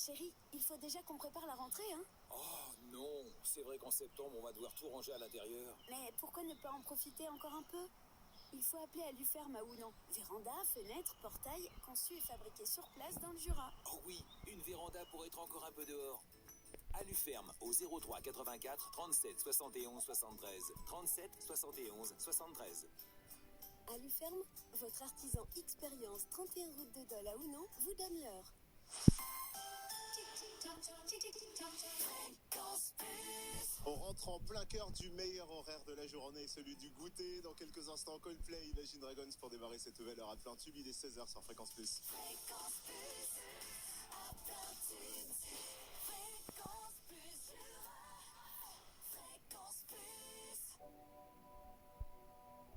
Chérie, il faut déjà qu'on prépare la rentrée, hein. Oh non, c'est vrai qu'en septembre, on va devoir tout ranger à l'intérieur. Mais pourquoi ne pas en profiter encore un peu? Il faut appeler Aluferme à Ounan. Véranda, fenêtres, portail, conçus et fabriqués sur place dans le Jura. Oh oui, une véranda pour être encore un peu dehors. Aluferme au 03 84 37 71 73. 37 71 73. Aluferme, votre artisan expérience 31 route de Dole à Ounan vous donne l'heure. On rentre en plein cœur du meilleur horaire de la journée, celui du goûter. Dans quelques instants, Coldplay, Imagine Dragons pour démarrer cette nouvelle heure à plein tube. Il est 16h sur Fréquence Plus.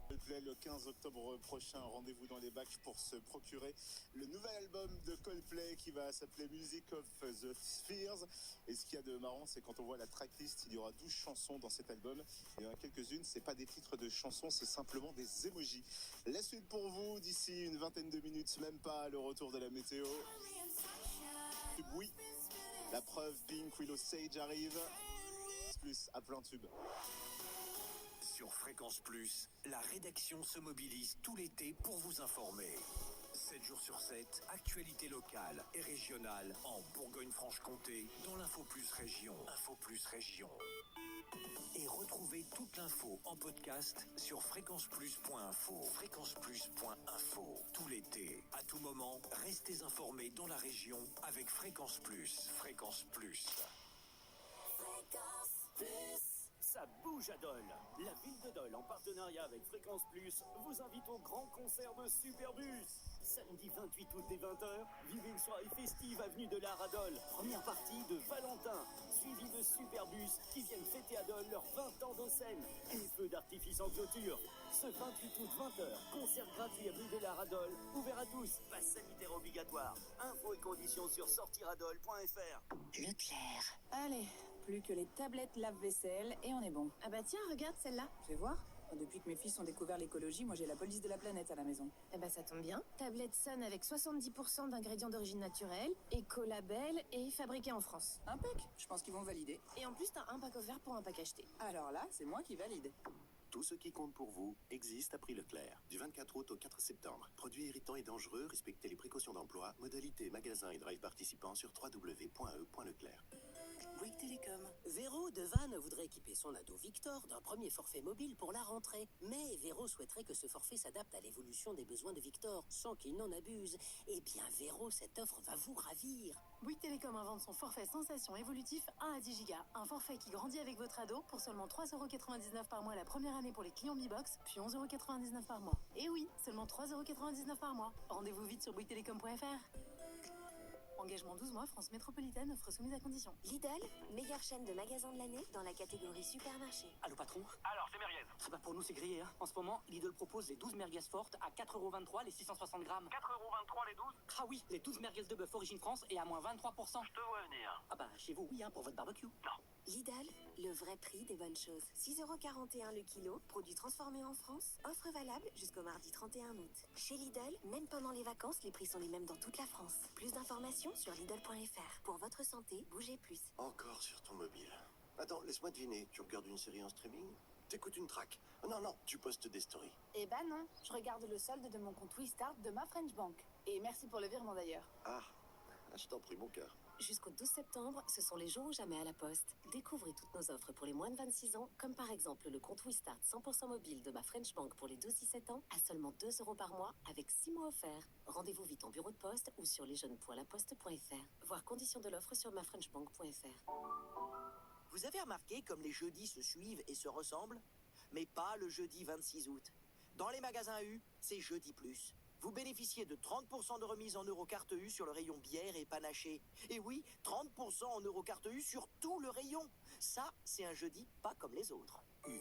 Coldplay le 15 octobre prochain. Rendez-vous dans les bacs pour se procurer le nouvel album de Coldplay qui va s'appeler Music of the Spheres. Et ce qu'il y a de marrant, c'est quand on voit la tracklist, il y aura 12 chansons dans cet album. Il y en a quelques-unes, c'est pas des titres de chansons, c'est simplement des emojis. La suite pour vous, d'ici une vingtaine de minutes, même pas, le retour de la météo. Oui, la preuve, Pink, Willow Sage arrive. Plus à plein tube. Sur Fréquence Plus, la rédaction se mobilise tout l'été pour vous informer. 7 jours sur 7, actualité locale et régionale en Bourgogne-Franche-Comté dans l'Info Plus Région. Info Plus Région. Et retrouvez toute l'info en podcast sur fréquenceplus.info. Fréquenceplus.info. Tout l'été, à tout moment, restez informés dans la région avec Fréquence Plus. Fréquence Plus. Fréquence Plus. Ça bouge à Dole. La ville de Dole, en partenariat avec Fréquence Plus, vous invite au grand concert de Superbus. Samedi 28 août dès 20h, vivez une soirée festive avenue de l'Art à Dole. Première partie de Valentin, suivi de Superbus qui viennent fêter à Dole leurs 20 ans de scène. Et feux d'artifice en clôture. Ce 28 août 20h, concert gratuit avenue de l'Art à Dole, ouvert à tous, passe sanitaire obligatoire. Infos et conditions sur sortiradole.fr. Leclerc. Allez, plus que les tablettes lave-vaisselle et on est bon. Ah bah tiens, regarde celle-là. Fais voir. Depuis que mes fils ont découvert l'écologie, moi j'ai la police de la planète à la maison. Eh bah ça tombe bien. Tablette Sun avec 70% d'ingrédients d'origine naturelle, écolabel et fabriqué en France. Impec, je pense qu'ils vont valider. Et en plus, t'as un pack offert pour un pack acheté. Alors là, c'est moi qui valide. Tout ce qui compte pour vous existe à prix Leclerc. Du 24 août au 4 septembre. Produits irritants et dangereux, respectez les précautions d'emploi. Modalités, magasins et drive participants sur www.e.leclerc. Bouygues Télécom. Véro de Vannes voudrait équiper son ado Victor d'un premier forfait mobile pour la rentrée. Mais Véro souhaiterait que ce forfait s'adapte à l'évolution des besoins de Victor, sans qu'il n'en abuse. Eh bien Véro, cette offre va vous ravir. Bouygues Télécom invente son forfait sensation évolutif 1 à 10 Go. Un forfait qui grandit avec votre ado pour seulement 3,99€ par mois la première année pour les clients Mi Box, puis 11,99€ par mois. Et oui, seulement 3,99€ par mois. Rendez-vous vite sur bouyguestelecom.fr. Engagement 12 mois, France métropolitaine, offre soumise à condition. Lidl, meilleure chaîne de magasins de l'année dans la catégorie supermarché. Allô patron? Alors, c'est merguez. Ah bah pour nous c'est grillé hein. En ce moment, Lidl propose les 12 merguez fortes à 4,23€ les 660 grammes. 4,23€ les 12? Ah oui, les 12 merguez de bœuf origine France et à moins 23%. Je te vois venir. Ah bah chez vous, oui hein, pour votre barbecue. Non. Lidl, le vrai prix des bonnes choses. 6,41€ le kilo, produit transformé en France. Offre valable jusqu'au mardi 31 août. Chez Lidl, même pendant les vacances, les prix sont les mêmes dans toute la France. Plus d'informations sur Lidl.fr. Pour votre santé, bougez plus. Encore sur ton mobile. Attends, laisse-moi deviner. Tu regardes une série en streaming? T'écoutes une track? Non, tu postes des stories. Eh ben non, je regarde le solde de mon compte WeStart de ma French Bank. Et merci pour le virement d'ailleurs. Ah, je t'en prie, mon cœur. Jusqu'au 12 septembre, ce sont les jours ou jamais à la Poste. Découvrez toutes nos offres pour les moins de 26 ans, comme par exemple le compte WeStart 100% mobile de ma French Bank pour les 12-17 ans à seulement 2€ par mois avec 6 mois offerts. Rendez-vous vite en bureau de poste ou sur lesjeunes.laposte.fr. Voir conditions de l'offre sur mafrenchbank.fr. Vous avez remarqué comme les jeudis se suivent et se ressemblent? Mais pas le jeudi 26 août. Dans les magasins U, c'est jeudi plus. Vous bénéficiez de 30% de remise en Eurocarte U sur le rayon bière et panaché. Et oui, 30% en Eurocarte U sur tout le rayon. Ça, c'est un jeudi pas comme les autres. U.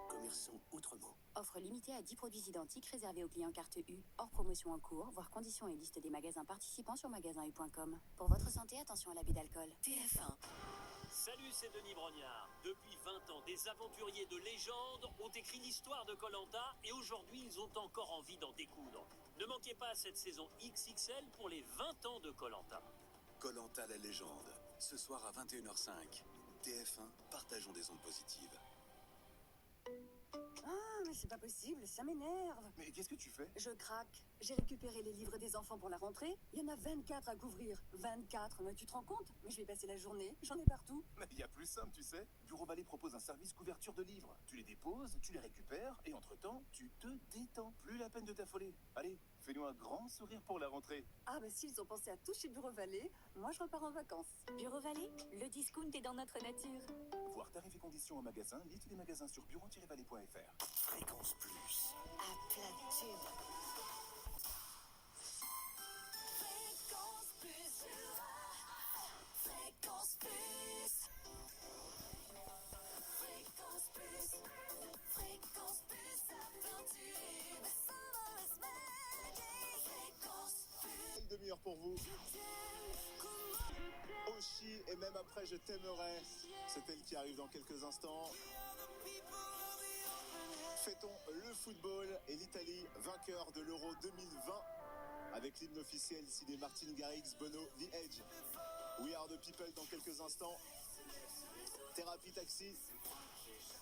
Commerçons autrement. Offre limitée à 10 produits identiques réservés aux clients carte U. Hors promotion en cours, voir conditions et liste des magasins participants sur magasin-u.com. Pour votre santé, attention à l'abus d'alcool. TF1. Salut, c'est Denis Brognard. Depuis 20 ans, des aventuriers de légende ont écrit l'histoire de Koh-Lanta et aujourd'hui, ils ont encore envie d'en découdre. Ne manquez pas cette saison XXL pour les 20 ans de Koh-Lanta. Koh-Lanta la légende. Ce soir à 21h05. TF1, partageons des ondes positives. Ah, mais c'est pas possible, ça m'énerve. Mais qu'est-ce que tu fais? Je craque. J'ai récupéré les livres des enfants pour la rentrée. Il y en a 24 à couvrir. 24, mais tu te rends compte? Mais je vais passer la journée, j'en ai partout. Mais il y a plus simple, tu sais. Bureau Vallée propose un service couverture de livres. Tu les déposes, tu les récupères, et entre-temps, tu te détends. Plus la peine de t'affoler. Allez, fais-nous un grand sourire pour la rentrée. Ah, bah s'ils ont pensé à tout chez Bureau Vallée, moi je repars en vacances. Bureau Vallée, le discount est dans notre nature. Voir tarifs et conditions au magasin, liste des magasins sur bureau-vallée.fr. Fréquence Plus. À plein de tubes. Fréquence Plus Jura. Fréquence Plus. Fréquence Plus. Fréquence Plus à plein tube. Summer is magic. Fréquence Plus. Une demi-heure pour vous. Oshi et même après je t'aimerai. C'est elle qui arrive dans quelques instants. Fêtons le football et l'Italie vainqueur de l'Euro 2020 avec l'hymne officiel signé Martin Garrix, Bono, The Edge. We are the people dans quelques instants. Thérapie Taxi,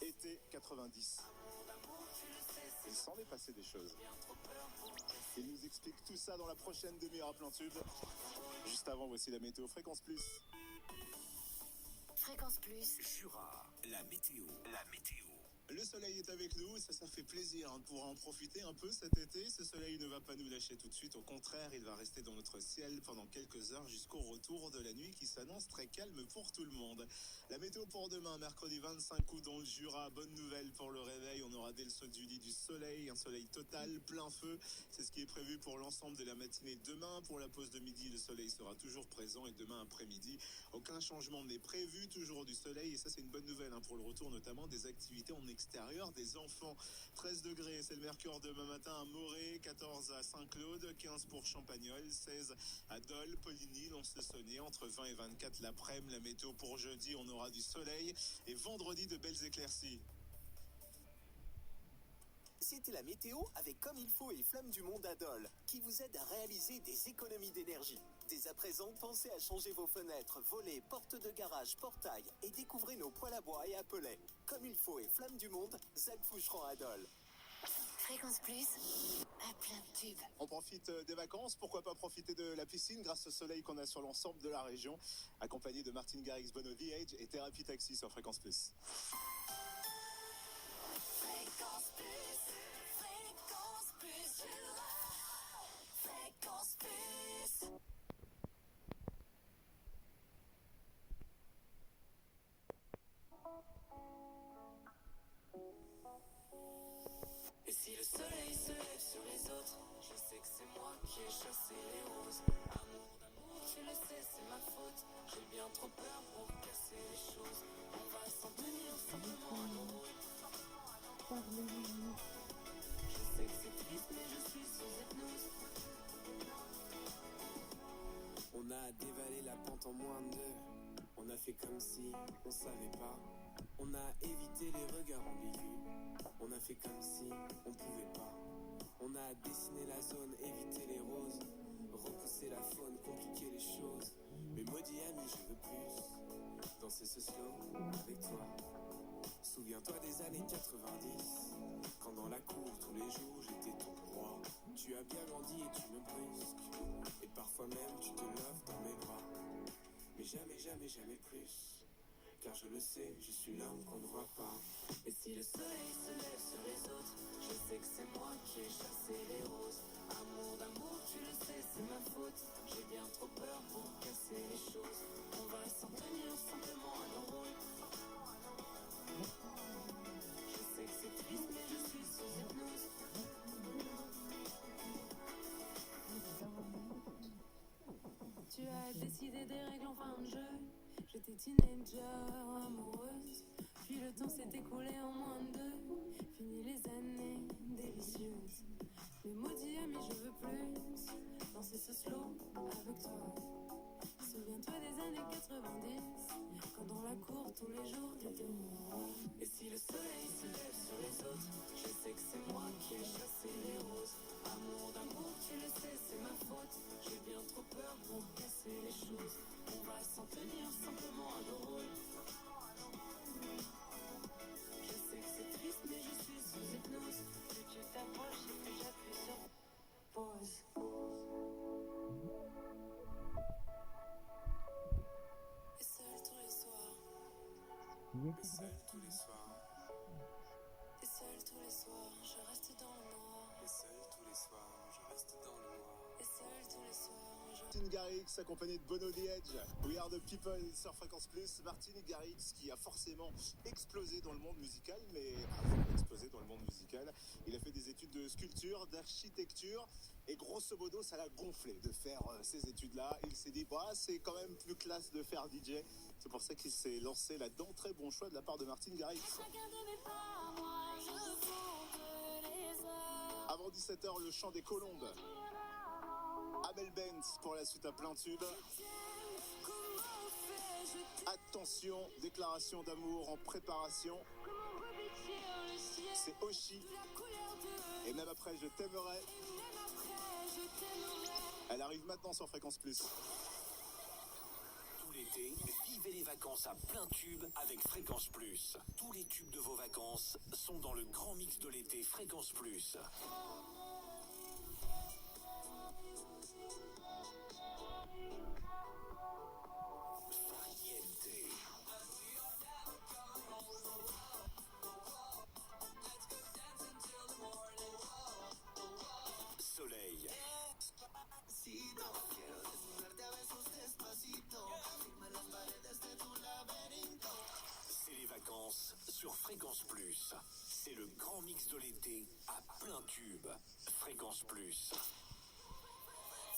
été 90. Il s'en est passé des choses. Il nous explique tout ça dans la prochaine demi-heure à plein tube. Juste avant, voici la météo Fréquence Plus. Fréquence Plus. Jura, la météo. La météo. Le soleil est avec nous et ça fait plaisir de pouvoir en profiter un peu cet été. Ce soleil ne va pas nous lâcher tout de suite. Au contraire, il va rester dans notre ciel pendant quelques heures jusqu'au retour de la nuit qui s'annonce très calme pour tout le monde. La météo pour demain, mercredi 25 août dans le Jura. Bonne nouvelle pour le réveil. On aura dès le saut du lit du soleil, un soleil total, plein feu. C'est ce qui est prévu pour l'ensemble de la matinée demain. Pour la pause de midi, le soleil sera toujours présent et demain après-midi, aucun changement n'est prévu. Toujours du soleil et ça c'est une bonne nouvelle pour le retour notamment des activités en extérieur des enfants. 13 degrés, c'est le mercure demain matin à Morée, 14 à Saint-Claude, 15 pour Champagnol, 16 à Dole, Poligny, Lons-le-Saunier, entre 20 et 24 l'après-midi. La météo pour jeudi, on aura du soleil et vendredi de belles éclaircies. C'était la météo avec Comme il faut et Flamme du Monde à Dole, qui vous aide à réaliser des économies d'énergie. Dès à présent, pensez à changer vos fenêtres, volets, portes de garage, portails et découvrez nos poêles à bois et à pellets. Comme il faut et Flamme du Monde, Zach Foucheron à Dole. Fréquence Plus, à plein de tubes. On profite des vacances, pourquoi pas profiter de la piscine grâce au soleil qu'on a sur l'ensemble de la région, accompagné de Martin Garrix, Bono, The Edge et Thérapie Taxi sur Fréquence Plus. Fréquence Plus. Fréquence Plus Jura. Fréquence Plus. Et si le soleil se lève sur les autres, je sais que c'est moi qui ai chassé les roses. Amour d'amour, tu le sais, c'est ma faute. J'ai bien trop peur pour casser les choses. On va s'en tenir simplement à nos rôles. Je sais que c'est triste, mais je suis sous hypnose. On a dévalé la pente en moins de deux. On a fait comme si on savait pas. On a évité les regards ambigus. On a fait comme si on pouvait pas. On a dessiné la zone, évité les roses. Repousser la faune, compliquer les choses. Mais maudit ami, je veux plus danser ce slow avec toi. Souviens-toi des années 90, quand dans la cour tous les jours j'étais ton roi. Tu as bien grandi et tu me brusques, et parfois même tu te laves dans mes bras. Mais jamais, jamais, jamais plus, car je le sais, je suis l'homme qu'on ne voit pas. Et si le soleil se lève sur les autres, je sais que c'est moi qui ai chassé les roses. Amour d'amour, tu le sais, c'est ma faute. J'ai bien trop peur pour casser les choses. On va s'en tenir simplement à nos rôles. Je sais que c'est triste, mais je suis sous hypnose. Tu as décidé des règles en fin de jeu. J'étais teenager, amoureuse. Puis le temps s'est écoulé en moins de deux. Fini les années délicieuses. Mais maudit ami, je veux plus danser ce slow avec toi. Souviens-toi des années 90, quand dans la cour tous les jours t'étais moi. Et si le soleil se lève sur les autres, je sais que c'est moi qui ai chassé les roses. Amour d'amour, tu le sais, c'est ma faute. J'ai bien trop peur pour casser les choses. Et seul tous les soirs. Et seul tous les soirs, je reste dans le noir. Et seul tous les soirs, je reste dans le noir. Et seul tous les soirs, je... Martin Garrix accompagné de Bono The Edge. We Are the People sur Fréquence Plus. Martin Garrix qui a forcément explosé dans le monde musical, mais explosé dans le monde musical. Il a fait des études de sculpture, d'architecture, et grosso modo, ça l'a gonflé de faire ces études-là. Il s'est dit, bah, c'est quand même plus classe de faire DJ. C'est pour ça qu'il s'est lancé là-dedans. Très bon choix de la part de Martin Garrix. Avant 17h, le chant des colombes. Amel Bent pour la suite à plein tube. Attention, déclaration d'amour en préparation. C'est Oshi. Et même après, je t'aimerai. Elle arrive maintenant sur Fréquence Plus. Tout l'été, vivez les vacances à plein tube avec Fréquence Plus. Tous les tubes de vos vacances sont dans le grand mix de l'été Fréquence Plus. Soleil. C'est les vacances sur Fréquence Plus. C'est le grand mix de l'été à plein tube. Fréquence Plus.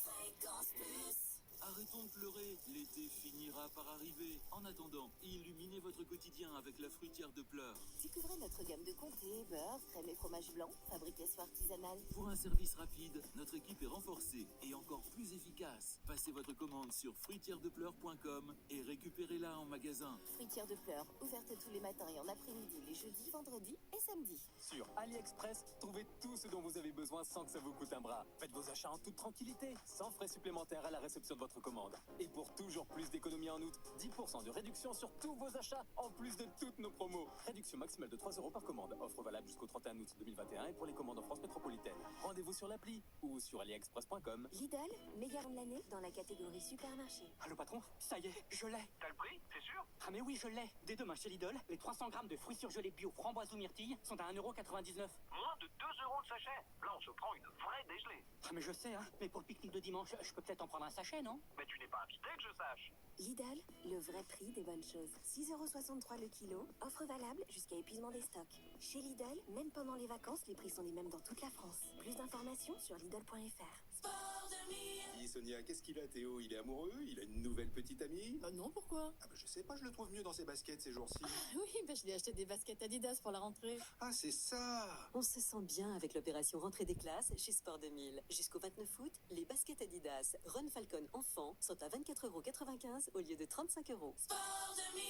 Fréquence Plus. Arrêtons de pleurer, l'été finira par arriver. En attendant, illuminez votre quotidien avec la fruitière de pleurs. Découvrez notre gamme de comtés, beurre, crème et fromage blanc, fabriqués soit artisanal. Pour un service rapide, notre équipe est renforcée et encore plus efficace. Passez votre commande sur fruitièredepleurs.com et récupérez-la en magasin. Fruitière de pleurs, ouverte tous les matins et en après-midi, les jeudis, vendredis et samedis. Sur AliExpress, trouvez tout ce dont vous avez besoin sans que ça vous coûte un bras. Faites vos achats en toute tranquillité, sans frais supplémentaires à la réception de votre commande. Et pour toujours plus d'économies en août, 10% de réduction sur tous vos achats, en plus de toutes nos promos. Réduction maximale de 3 € par commande. Offre valable jusqu'au 31 août 2021 et pour les commandes en France métropolitaine. Rendez-vous sur l'appli ou sur aliexpress.com. Lidl, meilleur de l'année dans la catégorie supermarché. Allô patron, ça y est, je l'ai. T'as le prix, c'est sûr? Ah mais oui, je l'ai. Dès demain chez Lidl, les 300 grammes de fruits surgelés bio framboise ou myrtille sont à 1,99 €. Moins de 2 € le sachet. Là, on se prend une vraie dégelée. Ah mais je sais, hein. Mais pour le pique-nique de dimanche, je peux peut-être en prendre un sachet, non? Mais tu n'es pas invité que je sache. Lidl, le vrai prix des bonnes choses. 6,63 € le kilo, offre valable jusqu'à épuisement des stocks. Chez Lidl, même pendant les vacances, les prix sont les mêmes dans toute la France. Plus d'informations sur Lidl.fr. Sport 2000. Dis Sonia, qu'est-ce qu'il a Théo? Il est amoureux? Il a une nouvelle petite amie? Non, pourquoi? Ah bah je sais pas, je le trouve mieux dans ses baskets ces jours-ci. Oui, je lui ai acheté des baskets Adidas pour la rentrée. Ah c'est ça! On se sent bien avec l'opération rentrée des classes chez Sport 2000. Jusqu'au 29 août, les baskets Adidas Run Falcon enfants sont à 24,95 € au lieu de 35 €. Sport 2000.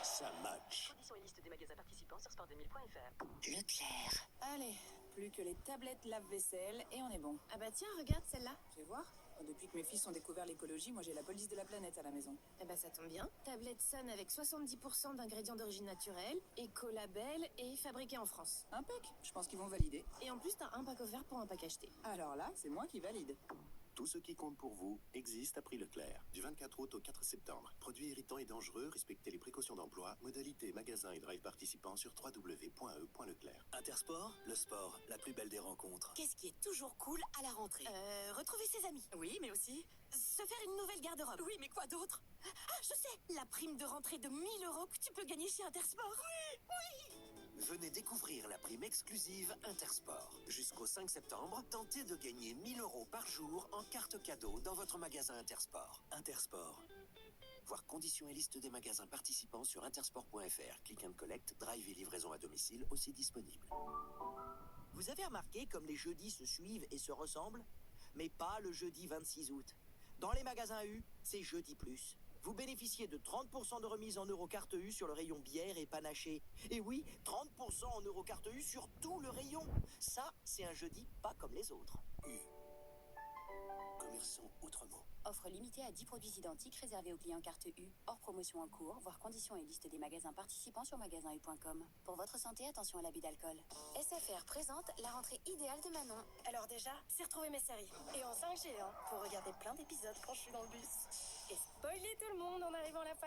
Ça match. Conditions et liste des magasins participants sur sport2000.fr. Leclerc. Allez, plus que les tablettes lave-vaisselle et on est bon. Ah bah tiens, regarde celle-là. Je vais voir. Depuis que mes fils ont découvert l'écologie, moi j'ai la police de la planète à la maison. Eh ben ça tombe bien. Tablette Sun avec 70% d'ingrédients d'origine naturelle, écolabel et fabriqué en France. Impec, je pense qu'ils vont valider. Et en plus, t'as un pack offert pour un pack acheté. Alors là, c'est moi qui valide. Tout ce qui compte pour vous existe à prix Leclerc. Du 24 août au 4 septembre. Produits irritants et dangereux, respectez les précautions d'emploi. Modalité, magasin et drive participants sur www.e.leclerc. Intersport, le sport, la plus belle des rencontres. Qu'est-ce qui est toujours cool à la rentrée? Retrouver ses amis. Oui, mais aussi se faire une nouvelle garde-robe. Oui, mais quoi d'autre? Ah, je sais, la prime de rentrée de 1 000 € que tu peux gagner chez Intersport. Oui. Venez découvrir la prime exclusive Intersport. Jusqu'au 5 septembre, tentez de gagner 1 000 € par jour en carte cadeau dans votre magasin Intersport. Intersport. Voir conditions et liste des magasins participants sur intersport.fr. Click and collect, drive et livraison à domicile aussi disponibles. Vous avez remarqué comme les jeudis se suivent et se ressemblent? Mais pas le jeudi 26 août. Dans les magasins U, c'est jeudi plus. Vous bénéficiez de 30% de remise en Eurocarte U sur le rayon bière et panaché. Et oui, 30% en Eurocarte U sur tout le rayon. Ça, c'est un jeudi pas comme les autres. U. Commerçons autrement. Offre limitée à 10 produits identiques réservés aux clients carte U. Hors promotion en cours, voir conditions et liste des magasins participants sur magasin-u.com. Pour votre santé, attention à l'abus d'alcool. SFR présente la rentrée idéale de Manon. Alors déjà, c'est retrouver mes séries. Et en 5G, pour regarder plein d'épisodes quand je suis dans le bus. Et spoiler tout le monde en arrivant à la fac.